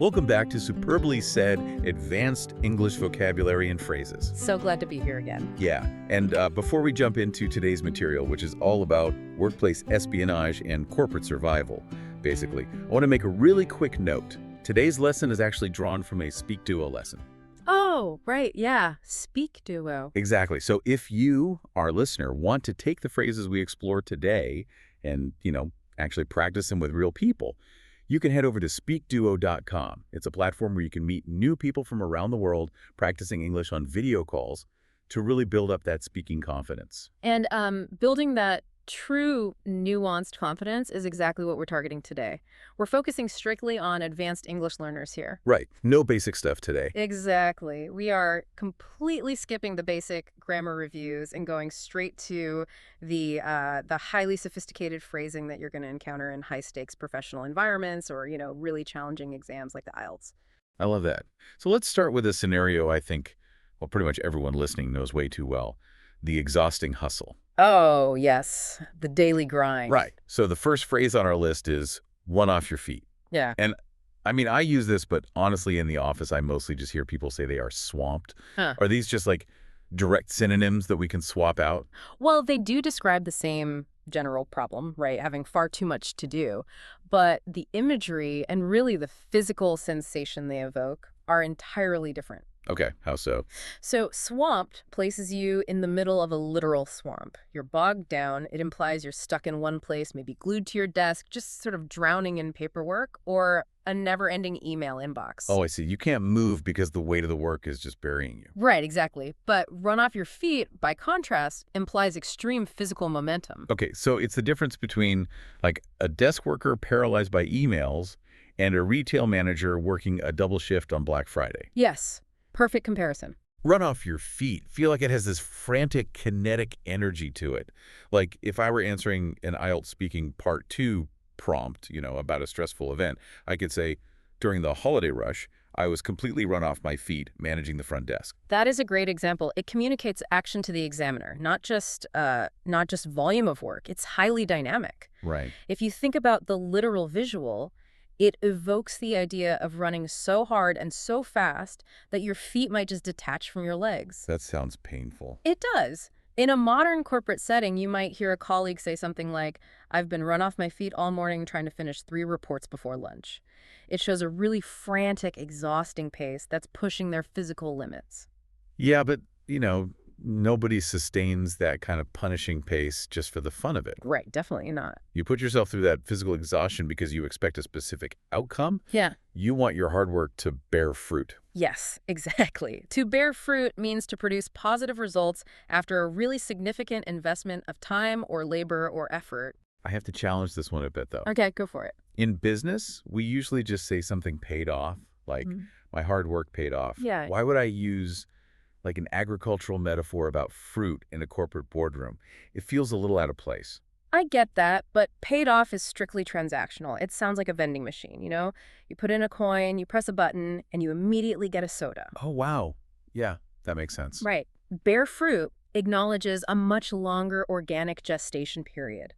Welcome back to Superbly Said Advanced English Vocabulary and Phrases. So glad to be here again. Yeah, and before we jump into today's material, which is all about workplace espionage and corporate survival, basically, I want to make a really quick note. Today's lesson is actually drawn from a SpeakDuo lesson. Oh, right, yeah. SpeakDuo. Exactly. So if you, our listener, want to take the phrases we explore today and, actually practice them with real people, you can head over to SpeakDuo.com. It's a platform where you can meet new people from around the world practicing English on video calls to really build up that speaking confidence. And building that true nuanced confidence is exactly what we're targeting today. We're focusing strictly on advanced English learners here. Right. No basic stuff today. Exactly. We are completely skipping the basic grammar reviews and going straight to the highly sophisticated phrasing that you're going to encounter in high-stakes professional environments or, really challenging exams like the IELTS. I love that. So let's start with a scenario I think, pretty much everyone listening knows way too well. The exhausting hustle. Oh, yes. The daily grind. Right. So the first phrase on our list is "run off your feet." Yeah. And I use this, but honestly, in the office, I mostly just hear people say they are swamped. Huh. Are these just like direct synonyms that we can swap out? Well, they do describe the same general problem, right? Having far too much to do. But the imagery and really the physical sensation they evoke are entirely different. Okay, how so? So swamped places you in the middle of a literal swamp. You're bogged down. It implies you're stuck in one place, maybe glued to your desk, just sort of drowning in paperwork or a never-ending email inbox. Oh, I see. You can't move because the weight of the work is just burying you. Right, exactly. But run off your feet, by contrast, implies extreme physical momentum. Okay, so it's the difference between like a desk worker paralyzed by emails and a retail manager working a double shift on Black Friday. Yes. Perfect comparison. Run off your feet. Feel like it has this frantic, kinetic energy to it. Like if I were answering an IELTS speaking part 2 prompt, about a stressful event, I could say, during the holiday rush, I was completely run off my feet managing the front desk. That is a great example. It communicates action to the examiner, not just volume of work. It's highly dynamic. Right. If you think about the literal visual, it evokes the idea of running so hard and so fast that your feet might just detach from your legs. That sounds painful. It does. In a modern corporate setting, you might hear a colleague say something like, "I've been run off my feet all morning trying to finish 3 reports before lunch." It shows a really frantic, exhausting pace that's pushing their physical limits. Yeah, but, nobody sustains that kind of punishing pace just for the fun of it. Right, definitely not. You put yourself through that physical exhaustion because you expect a specific outcome. Yeah. You want your hard work to bear fruit. Yes, exactly. To bear fruit means to produce positive results after a really significant investment of time or labor or effort. I have to challenge this one a bit, though. Okay, go for it. In business, we usually just say something paid off, like my hard work paid off. Yeah. Why would I use like an agricultural metaphor about fruit in a corporate boardroom? It feels a little out of place. I get that, but paid off is strictly transactional. It sounds like a vending machine, You put in a coin, you press a button, and you immediately get a soda. Oh, wow. Yeah, that makes sense. Right. Bear fruit acknowledges a much longer organic gestation period.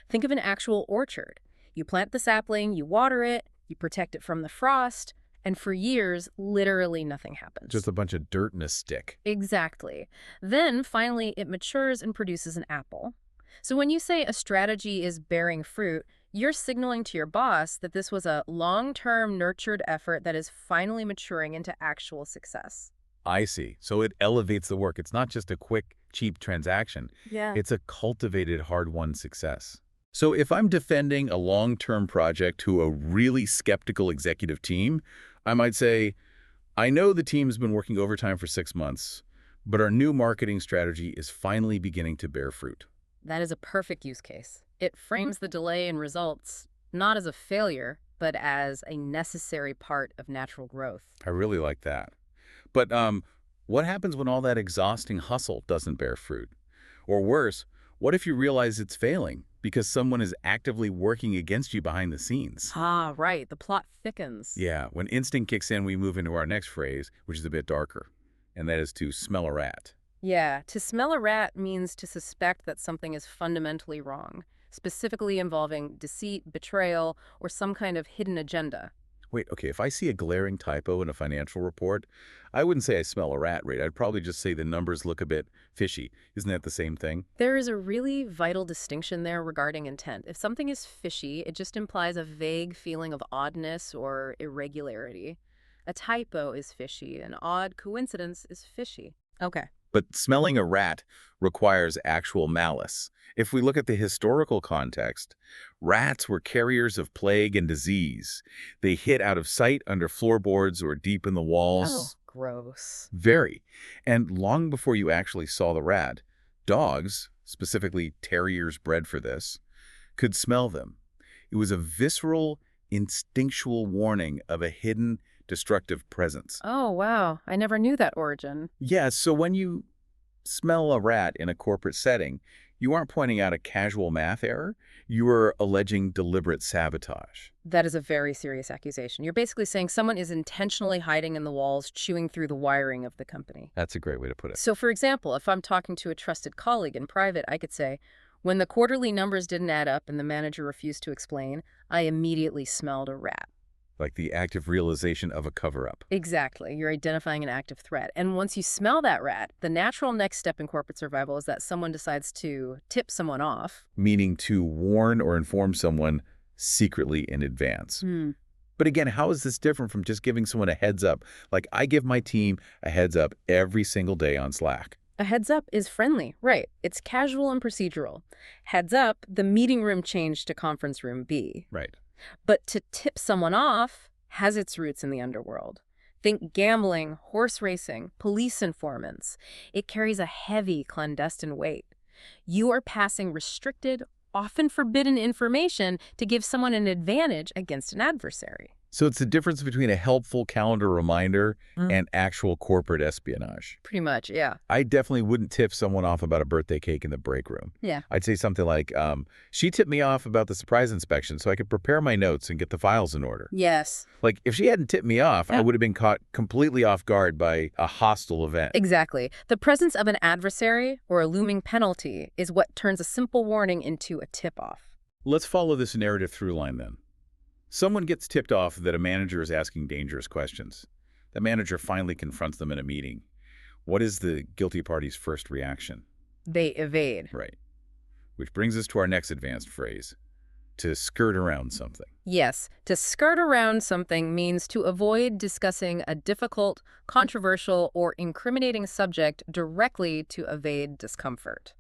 Think of an actual orchard. You plant the sapling, you water it, you protect it from the frost, and for years, literally nothing happens. Just a bunch of dirt and a stick. Exactly. Then, finally, it matures and produces an apple. So when you say a strategy is bearing fruit, you're signaling to your boss that this was a long-term nurtured effort that is finally maturing into actual success. I see. So it elevates the work. It's not just a quick, cheap transaction. Yeah. It's a cultivated, hard-won success. So if I'm defending a long-term project to a really skeptical executive team, I might say, I know the team's been working overtime for 6 months, but our new marketing strategy is finally beginning to bear fruit. That is a perfect use case. It frames the delay in results not as a failure, but as a necessary part of natural growth. I really like that. But what happens when all that exhausting hustle doesn't bear fruit? Or worse, what if you realize it's failing because someone is actively working against you behind the scenes? Ah, right. The plot thickens. Yeah, when instinct kicks in, we move into our next phrase, which is a bit darker, and that is to smell a rat. Yeah, to smell a rat means to suspect that something is fundamentally wrong, specifically involving deceit, betrayal, or some kind of hidden agenda. Wait, okay, if I see a glaring typo in a financial report, I wouldn't say I smell a rat, right? I'd probably just say the numbers look a bit fishy. Isn't that the same thing? There is a really vital distinction there regarding intent. If something is fishy, it just implies a vague feeling of oddness or irregularity. A typo is fishy, an odd coincidence is fishy. Okay. But smelling a rat requires actual malice. If we look at the historical context, rats were carriers of plague and disease. They hid out of sight under floorboards or deep in the Oh, walls. gross. Very. And long before you actually saw the rat, dogs, specifically terriers bred for this, could smell them. It was a visceral, instinctual warning of a hidden, destructive presence. Oh, wow. I never knew that origin. Yeah, so when you smell a rat in a corporate setting, you aren't pointing out a casual math error. You are alleging deliberate sabotage. That is a very serious accusation. You're basically saying someone is intentionally hiding in the walls, chewing through the wiring of the company. That's a great way to put it. So, for example, if I'm talking to a trusted colleague in private, I could say, when the quarterly numbers didn't add up and the manager refused to explain, I immediately smelled a rat. Like the active realization of a cover-up. Exactly. You're identifying an active threat. And once you smell that rat, the natural next step in corporate survival is that someone decides to tip someone off. Meaning to warn or inform someone secretly in advance. Hmm. But again, how is this different from just giving someone a heads up? Like I give my team a heads up every single day on Slack. A heads up is friendly, right? It's casual and procedural. Heads up, the meeting room changed to conference room B. Right. But to tip someone off has its roots in the underworld. Think gambling, horse racing, police informants. It carries a heavy clandestine weight. You are passing restricted, often forbidden information to give someone an advantage against an adversary. So it's the difference between a helpful calendar reminder and actual corporate espionage. Pretty much, yeah. I definitely wouldn't tip someone off about a birthday cake in the break room. Yeah. I'd say something like, she tipped me off about the surprise inspection so I could prepare my notes and get the files in order. Yes. Like, if she hadn't tipped me off, I would have been caught completely off guard by a hostile event. Exactly. The presence of an adversary or a looming penalty is what turns a simple warning into a tip-off. Let's follow this narrative through line then. Someone gets tipped off that a manager is asking dangerous questions. The manager finally confronts them in a meeting. What is the guilty party's first reaction? They evade. Right. Which brings us to our next advanced phrase, to skirt around something. Yes, to skirt around something means to avoid discussing a difficult, controversial, or incriminating subject directly to evade discomfort.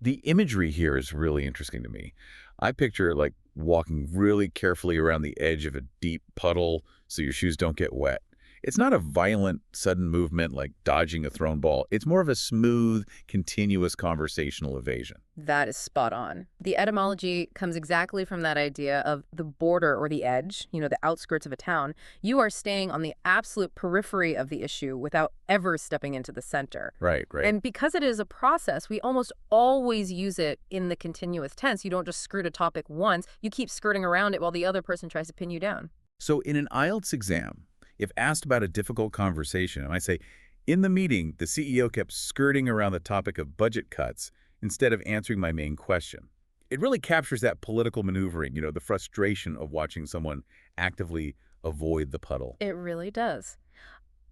The imagery here is really interesting to me. I picture like walking really carefully around the edge of a deep puddle so your shoes don't get wet. It's not a violent, sudden movement like dodging a thrown ball. It's more of a smooth, continuous conversational evasion. That is spot on. The etymology comes exactly from that idea of the border or the edge, the outskirts of a town. You are staying on the absolute periphery of the issue without ever stepping into the center. Right. And because it is a process, we almost always use it in the continuous tense. You don't just skirt a topic once. You keep skirting around it while the other person tries to pin you down. So in an IELTS exam, if asked about a difficult conversation, I might say, in the meeting, the CEO kept skirting around the topic of budget cuts instead of answering my main question. It really captures that political maneuvering, the frustration of watching someone actively avoid the puddle. It really does.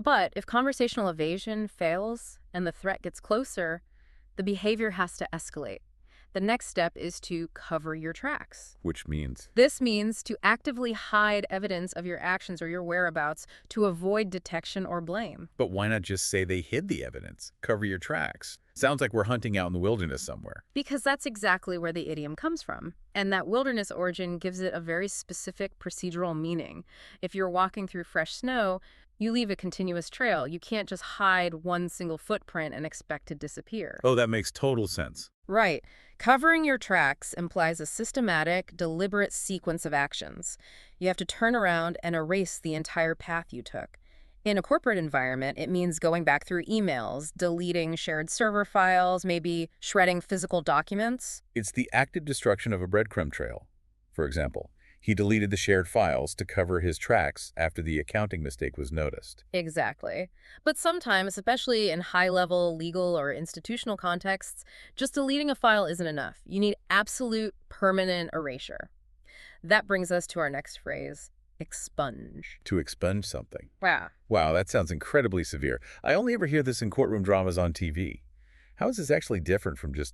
But if conversational evasion fails and the threat gets closer, the behavior has to escalate. The next step is to cover your tracks. Which means? This means to actively hide evidence of your actions or your whereabouts to avoid detection or blame. But why not just say they hid the evidence? Cover your tracks. Sounds like we're hunting out in the wilderness somewhere. Because that's exactly where the idiom comes from. And that wilderness origin gives it a very specific procedural meaning. If you're walking through fresh snow, you leave a continuous trail. You can't just hide one single footprint and expect to disappear. Oh, that makes total sense. Right. Covering your tracks implies a systematic, deliberate sequence of actions. You have to turn around and erase the entire path you took. In a corporate environment, it means going back through emails, deleting shared server files, maybe shredding physical documents. It's the active destruction of a breadcrumb trail. For example, he deleted the shared files to cover his tracks after the accounting mistake was noticed. Exactly. But sometimes, especially in high-level legal or institutional contexts, just deleting a file isn't enough. You need absolute permanent erasure. That brings us to our next phrase, Expunge. To expunge something. Wow. Wow, that sounds incredibly severe. I only ever hear this in courtroom dramas on TV. How is this actually different from just,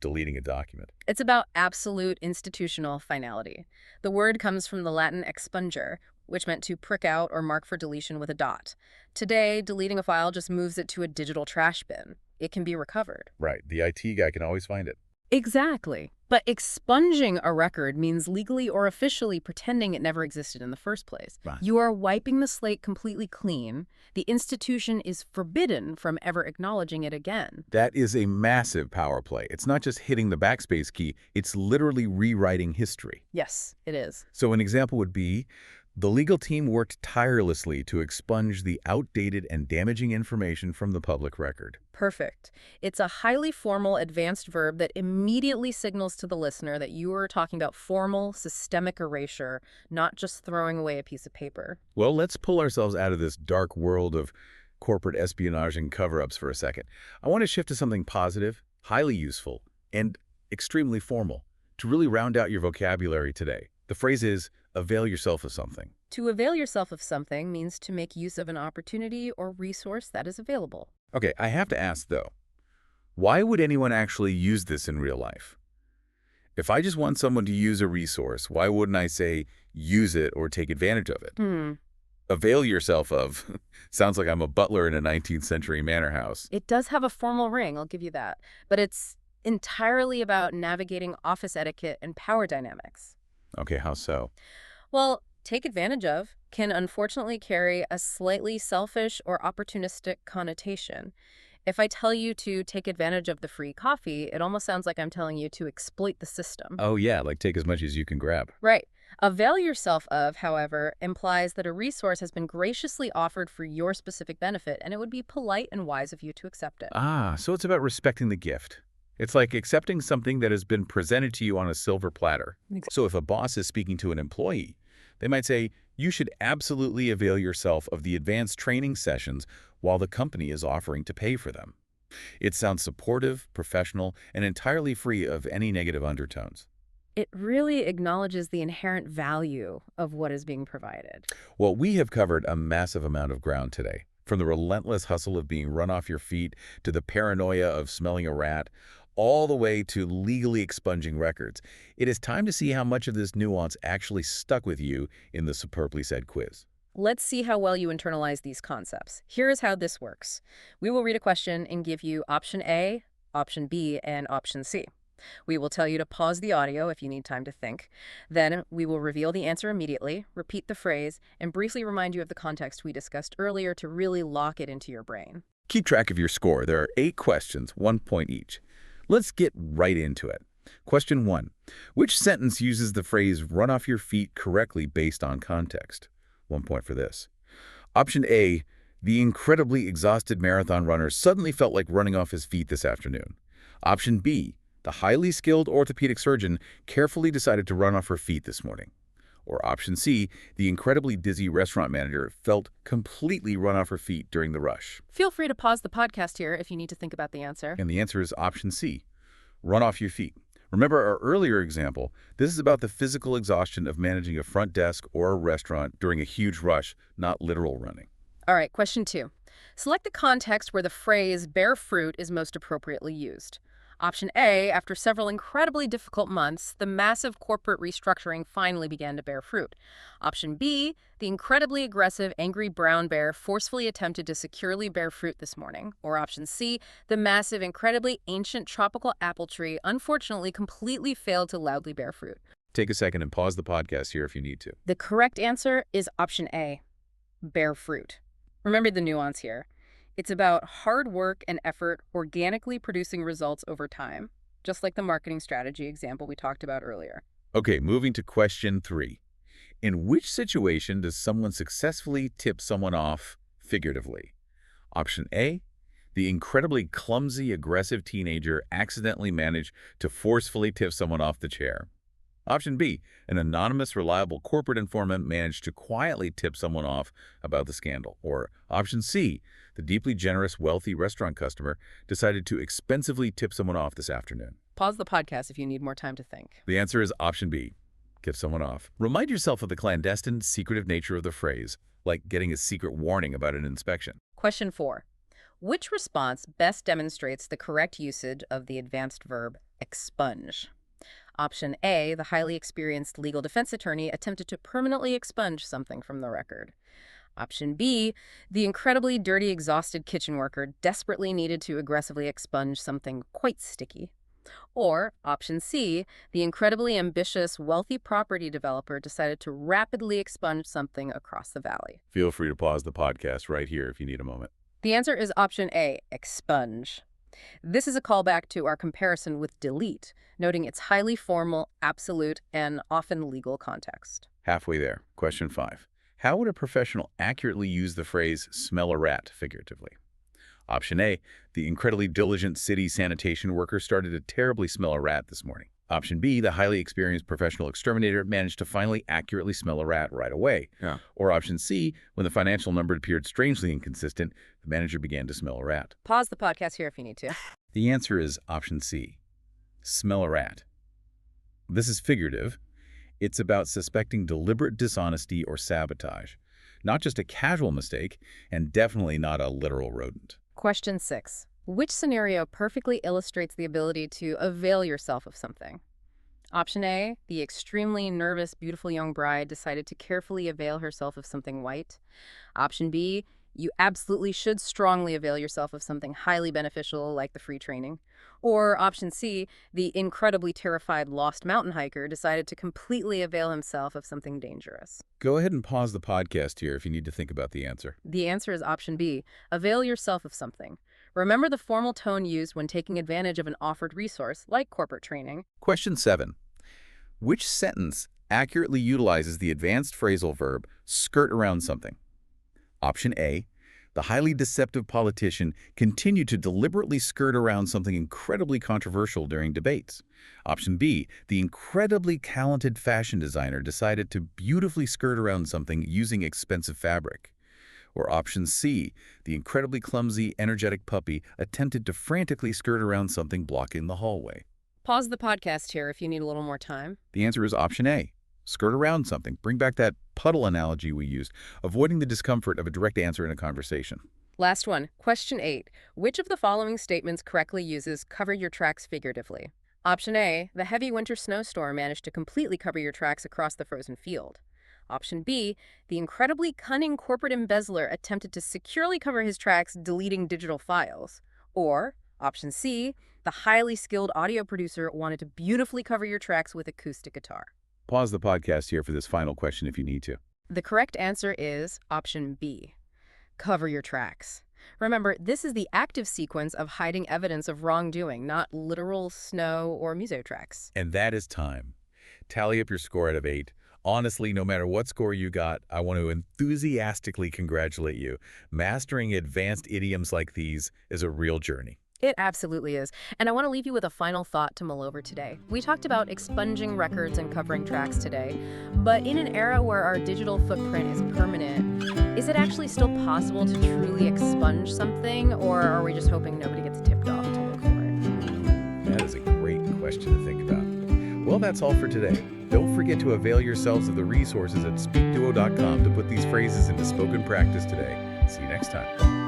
deleting a document? It's about absolute institutional finality. The word comes from the Latin expunger, which meant to prick out or mark for deletion with a dot. Today, deleting a file just moves it to a digital trash bin. It can be recovered. Right, the IT guy can always find it. Exactly. But expunging a record means legally or officially pretending it never existed in the first place. Right. You are wiping the slate completely clean. The institution is forbidden from ever acknowledging it again. That is a massive power play. It's not just hitting the backspace key, it's literally rewriting history. Yes, it is. So an example would be, the legal team worked tirelessly to expunge the outdated and damaging information from the public record. Perfect. It's a highly formal advanced verb that immediately signals to the listener that you are talking about formal, systemic erasure, not just throwing away a piece of paper. Well, let's pull ourselves out of this dark world of corporate espionage and cover-ups for a second. I want to shift to something positive, highly useful, and extremely formal to really round out your vocabulary today. The phrase is, avail yourself of something. To avail yourself of something means to make use of an opportunity or resource that is available. Okay, I have to ask, though, why would anyone actually use this in real life? If I just want someone to use a resource, why wouldn't I say use it or take advantage of it? Avail yourself of sounds like I'm a butler in a 19th century manor house. It does have a formal ring, I'll give you that. But it's entirely about navigating office etiquette and power dynamics. Okay, how so? Well, take advantage of can unfortunately carry a slightly selfish or opportunistic connotation. If I tell you to take advantage of the free coffee, it almost sounds like I'm telling you to exploit the system. Oh yeah, like take as much as you can grab. Right. Avail yourself of, however, implies that a resource has been graciously offered for your specific benefit, and it would be polite and wise of you to accept it. Ah, so it's about respecting the gift. It's like accepting something that has been presented to you on a silver platter. Exactly. So if a boss is speaking to an employee, they might say, you should absolutely avail yourself of the advanced training sessions while the company is offering to pay for them. It sounds supportive, professional, and entirely free of any negative undertones. It really acknowledges the inherent value of what is being provided. Well, we have covered a massive amount of ground today, from the relentless hustle of being run off your feet to the paranoia of smelling a rat, all the way to legally expunging records. It is time to see how much of this nuance actually stuck with you in the Superbly Said quiz. Let's see how well you internalize these concepts. Here is how this works. We will read a question and give you option A, option B, and option C. We will tell you to pause the audio if you need time to think. Then we will reveal the answer immediately, repeat the phrase, and briefly remind you of the context we discussed earlier to really lock it into your brain. Keep track of your score. There are 8 questions, 1 point each. Let's get right into it. Question 1. Which sentence uses the phrase run off your feet correctly based on context? 1 point for this. Option A, the incredibly exhausted marathon runner suddenly felt like running off his feet this afternoon. Option B, the highly skilled orthopedic surgeon carefully decided to run off her feet this morning. Or option C, the incredibly dizzy restaurant manager felt completely run off her feet during the rush. Feel free to pause the podcast here if you need to think about the answer. And the answer is option C, run off your feet. Remember our earlier example, this is about the physical exhaustion of managing a front desk or a restaurant during a huge rush, not literal running. All right, question 2. Select the context where the phrase bear fruit is most appropriately used. Option A, after several incredibly difficult months, the massive corporate restructuring finally began to bear fruit. Option B, the incredibly aggressive, angry brown bear forcefully attempted to securely bear fruit this morning. Or option C, the massive, incredibly ancient tropical apple tree unfortunately completely failed to loudly bear fruit. Take a second and pause the podcast here if you need to. The correct answer is option A, bear fruit. Remember the nuance here. It's about hard work and effort organically producing results over time, just like the marketing strategy example we talked about earlier. Okay, moving to question 3. In which situation does someone successfully tip someone off figuratively? Option A, the incredibly clumsy, aggressive teenager accidentally managed to forcefully tip someone off the chair. Option B, an anonymous, reliable corporate informant managed to quietly tip someone off about the scandal. Or option C, the deeply generous, wealthy restaurant customer decided to expensively tip someone off this afternoon. Pause the podcast if you need more time to think. The answer is option B, Get someone off. Remind yourself of the clandestine, secretive nature of the phrase, like getting a secret warning about an inspection. Question 4. Which response best demonstrates the correct usage of the advanced verb expunge? Option A, the highly experienced legal defense attorney attempted to permanently expunge something from the record. Option B, the incredibly dirty, exhausted kitchen worker desperately needed to aggressively expunge something quite sticky. Or option C, the incredibly ambitious, wealthy property developer decided to rapidly expunge something across the valley. Feel free to pause the podcast right here if you need a moment. The answer is option A, expunge. This is a callback to our comparison with delete, noting its highly formal, absolute, and often legal context. Halfway there. Question 5. How would a professional accurately use the phrase smell a rat figuratively? Option A, the incredibly diligent city sanitation worker started to terribly smell a rat this morning. Option B, the highly experienced professional exterminator managed to finally accurately smell a rat right away. Yeah. Or option C, when the financial number appeared strangely inconsistent, the manager began to smell a rat. Pause the podcast here if you need to. The answer is option C, smell a rat. This is figurative. It's about suspecting deliberate dishonesty or sabotage, not just a casual mistake, and definitely not a literal rodent. Question 6. Which scenario perfectly illustrates the ability to avail yourself of something? Option A, the extremely nervous, beautiful young bride decided to carefully avail herself of something white. Option B, you absolutely should strongly avail yourself of something highly beneficial like the free training. Or option C, the incredibly terrified lost mountain hiker decided to completely avail himself of something dangerous. Go ahead and pause the podcast here if you need to think about the answer. The answer is option B, avail yourself of something. Remember the formal tone used when taking advantage of an offered resource, like corporate training. Question 7. Which sentence accurately utilizes the advanced phrasal verb skirt around something? Option A, the highly deceptive politician continued to deliberately skirt around something incredibly controversial during debates. Option B, the incredibly talented fashion designer decided to beautifully skirt around something using expensive fabric. Or option C, the incredibly clumsy, energetic puppy attempted to frantically skirt around something blocking the hallway. Pause the podcast here if you need a little more time. The answer is option A, skirt around something. Bring back that puddle analogy we used, avoiding the discomfort of a direct answer in a conversation. Last one. Question 8. Which of the following statements correctly uses cover your tracks figuratively? Option A, the heavy winter snowstorm managed to completely cover your tracks across the frozen field. Option B, the incredibly cunning corporate embezzler attempted to securely cover his tracks deleting digital files. Or option C, the highly skilled audio producer wanted to beautifully cover your tracks with acoustic guitar. Pause the podcast here for this final question if you need to. The correct answer is option B, cover your tracks. Remember, this is the active sequence of hiding evidence of wrongdoing, not literal snow or muso tracks. And that is time. Tally up your score out of 8. Honestly, no matter what score you got, I want to enthusiastically congratulate you. Mastering advanced idioms like these is a real journey. It absolutely is. And I want to leave you with a final thought to mull over today. We talked about expunging records and covering tracks today, but in an era where our digital footprint is permanent, is it actually still possible to truly expunge something, or are we just hoping nobody gets tipped off to look for it? That is a great question to think about. Well, that's all for today. Don't forget to avail yourselves of the resources at SpeakDuo.com to put these phrases into spoken practice today. See you next time.